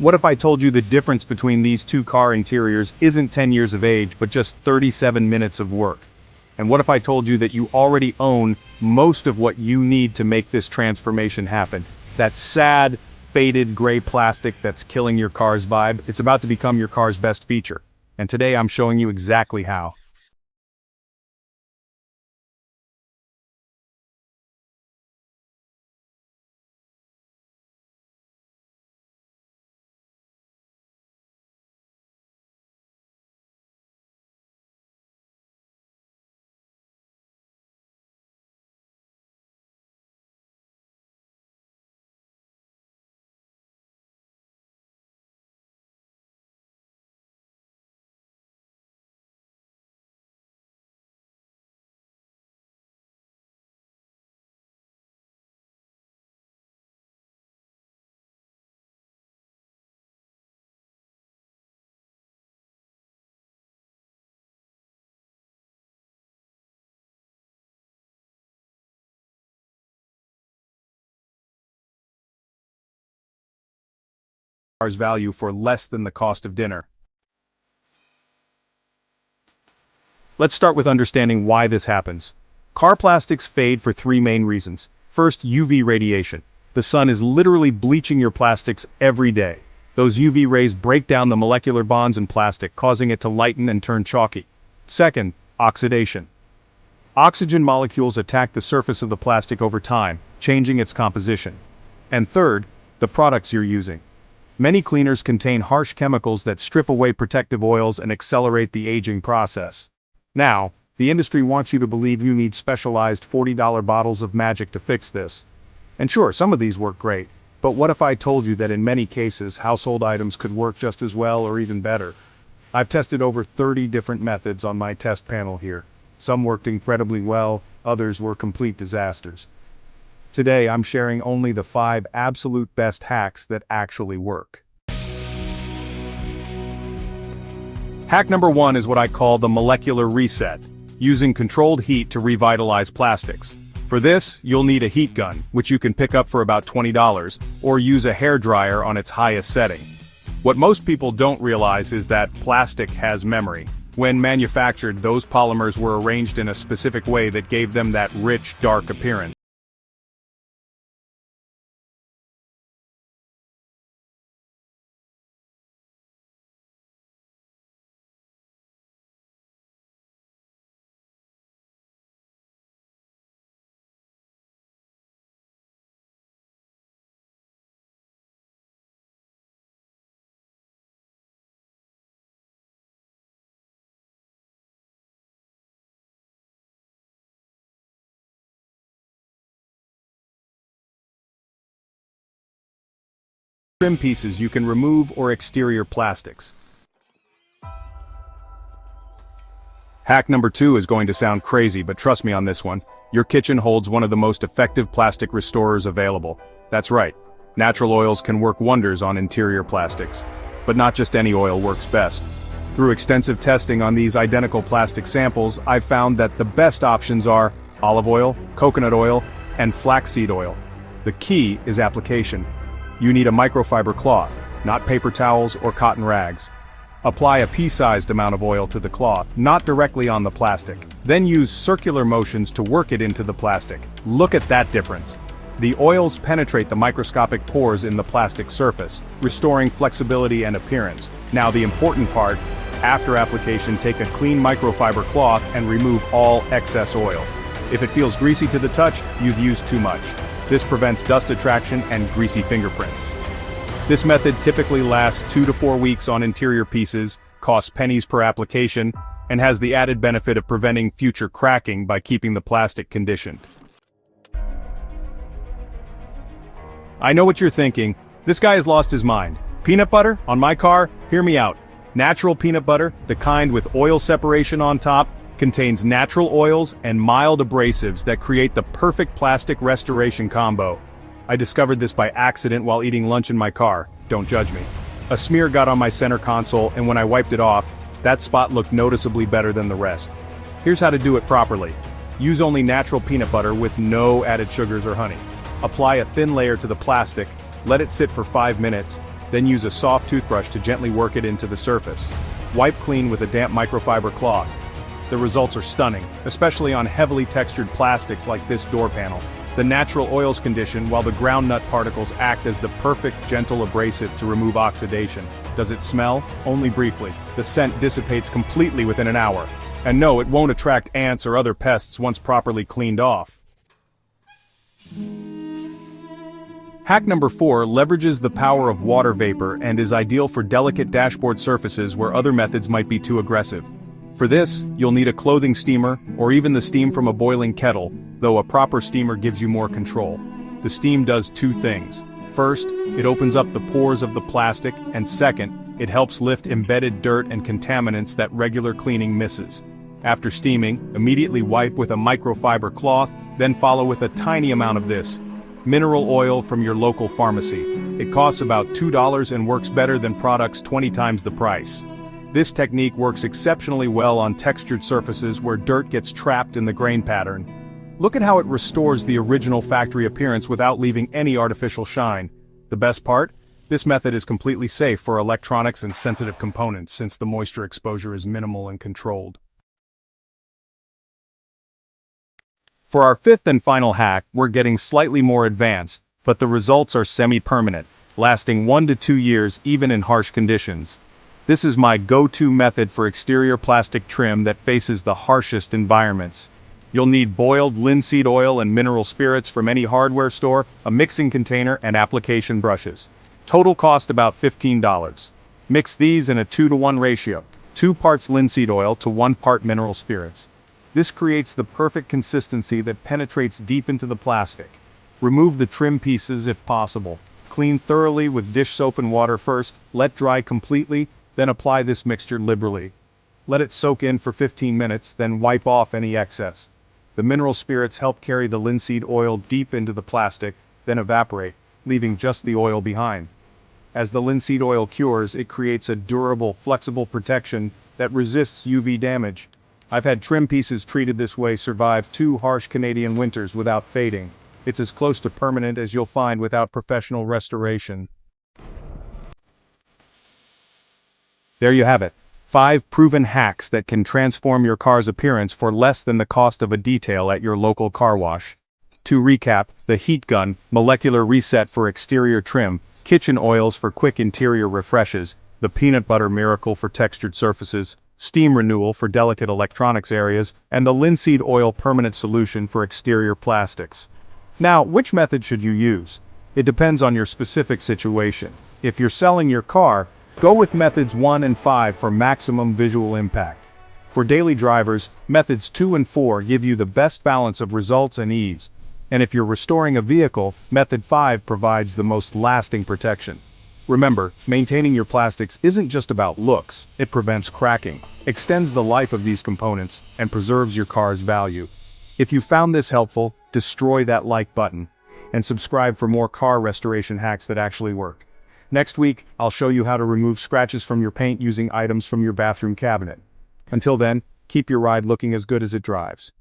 What if I told you the difference between these two car interiors isn't 10 years of age, but just 37 minutes of work? And what if I told you that you already own most of what you need to make this transformation happen? That sad, faded gray plastic that's killing your car's vibe, it's about to become your car's best feature. And today I'm showing you exactly how. Car's value for less than the cost of dinner. Let's start with understanding why this happens. Car plastics fade for three main reasons. First, UV radiation. The sun is literally bleaching your plastics every day. Those UV rays break down the molecular bonds in plastic, causing it to lighten and turn chalky. Second, oxidation. Oxygen molecules attack the surface of the plastic over time, changing its composition. And third, the products you're using. Many cleaners contain harsh chemicals that strip away protective oils and accelerate the aging process. Now, the industry wants you to believe you need specialized $40 bottles of magic to fix this. And sure, some of these work great, but what if I told you that in many cases, household items could work just as well or even better? I've tested over 30 different methods on my test panel here. Some worked incredibly well, others were complete disasters. Today I'm sharing only the 5 absolute best hacks that actually work. Hack number 1 is what I call the molecular reset, using controlled heat to revitalize plastics. For this, you'll need a heat gun, which you can pick up for about $20, or use a hairdryer on its highest setting. What most people don't realize is that plastic has memory. When manufactured, those polymers were arranged in a specific way that gave them that rich, dark appearance. Trim pieces you can remove or exterior plastics. Hack number 2 is going to sound crazy, but trust me on this one. Your kitchen holds one of the most effective plastic restorers available. That's right. Natural oils can work wonders on interior plastics. But not just any oil works best. Through extensive testing on these identical plastic samples, I've found that the best options are olive oil, coconut oil, and flaxseed oil. The key is application. You need a microfiber cloth, not paper towels or cotton rags. Apply a pea-sized amount of oil to the cloth, not directly on the plastic. Then use circular motions to work it into the plastic. Look at that difference. The oils penetrate the microscopic pores in the plastic surface, restoring flexibility and appearance. Now the important part, after application, take a clean microfiber cloth and remove all excess oil. If it feels greasy to the touch, you've used too much. This prevents dust attraction and greasy fingerprints. This method typically lasts 2 to 4 weeks on interior pieces, costs pennies per application, and has the added benefit of preventing future cracking by keeping the plastic conditioned. I know what you're thinking. This guy has lost his mind. Peanut butter on my car? Hear me out. Natural peanut butter, the kind with oil separation on top, contains natural oils and mild abrasives that create the perfect plastic restoration combo. I discovered this by accident while eating lunch in my car, don't judge me. A smear got on my center console, and when I wiped it off, that spot looked noticeably better than the rest. Here's how to do it properly. Use only natural peanut butter with no added sugars or honey. Apply a thin layer to the plastic, let it sit for 5 minutes, Then use a soft toothbrush to gently work it into the surface. Wipe clean with a damp microfiber cloth. The results are stunning, especially on heavily textured plastics like this door panel. The natural oils condition while the groundnut particles act as the perfect gentle abrasive to remove oxidation. Does it smell? Only briefly. The scent dissipates completely within an hour. And no, it won't attract ants or other pests once properly cleaned off. Hack number 4 leverages the power of water vapor and is ideal for delicate dashboard surfaces where other methods might be too aggressive. For this, you'll need a clothing steamer, or even the steam from a boiling kettle, though a proper steamer gives you more control. The steam does two things. First, it opens up the pores of the plastic, and second, it helps lift embedded dirt and contaminants that regular cleaning misses. After steaming, immediately wipe with a microfiber cloth, then follow with a tiny amount of this. Mineral oil from your local pharmacy. It costs about $2 and works better than products 20 times the price. This technique works exceptionally well on textured surfaces where dirt gets trapped in the grain pattern. Look at how it restores the original factory appearance without leaving any artificial shine. The best part? This method is completely safe for electronics and sensitive components since the moisture exposure is minimal and controlled. For our fifth and final hack, we're getting slightly more advanced, but the results are semi-permanent, lasting 1 to 2 years even in harsh conditions. This is my go-to method for exterior plastic trim that faces the harshest environments. You'll need boiled linseed oil and mineral spirits from any hardware store, a mixing container, and application brushes. Total cost about $15. Mix these in a 2-to-1 ratio, 2 parts linseed oil to 1 part mineral spirits. This creates the perfect consistency that penetrates deep into the plastic. Remove the trim pieces if possible. Clean thoroughly with dish soap and water first, let dry completely, then apply this mixture liberally. Let it soak in for 15 minutes, then wipe off any excess. The mineral spirits help carry the linseed oil deep into the plastic, then evaporate, leaving just the oil behind. As the linseed oil cures, it creates a durable, flexible protection that resists UV damage. I've had trim pieces treated this way survive 2 harsh Canadian winters without fading. It's as close to permanent as you'll find without professional restoration. There you have it. 5 proven hacks that can transform your car's appearance for less than the cost of a detail at your local car wash. To recap, the heat gun, molecular reset for exterior trim, kitchen oils for quick interior refreshes, the peanut butter miracle for textured surfaces, steam renewal for delicate electronics areas, and the linseed oil permanent solution for exterior plastics. Now, which method should you use? It depends on your specific situation. If you're selling your car, go with methods 1 and 5 for maximum visual impact. For daily drivers, methods 2 and 4 give you the best balance of results and ease. And if you're restoring a vehicle, method 5 provides the most lasting protection. Remember, maintaining your plastics isn't just about looks, it prevents cracking, extends the life of these components, and preserves your car's value. If you found this helpful, destroy that like button, and subscribe for more car restoration hacks that actually work. Next week, I'll show you how to remove scratches from your paint using items from your bathroom cabinet. Until then, keep your ride looking as good as it drives.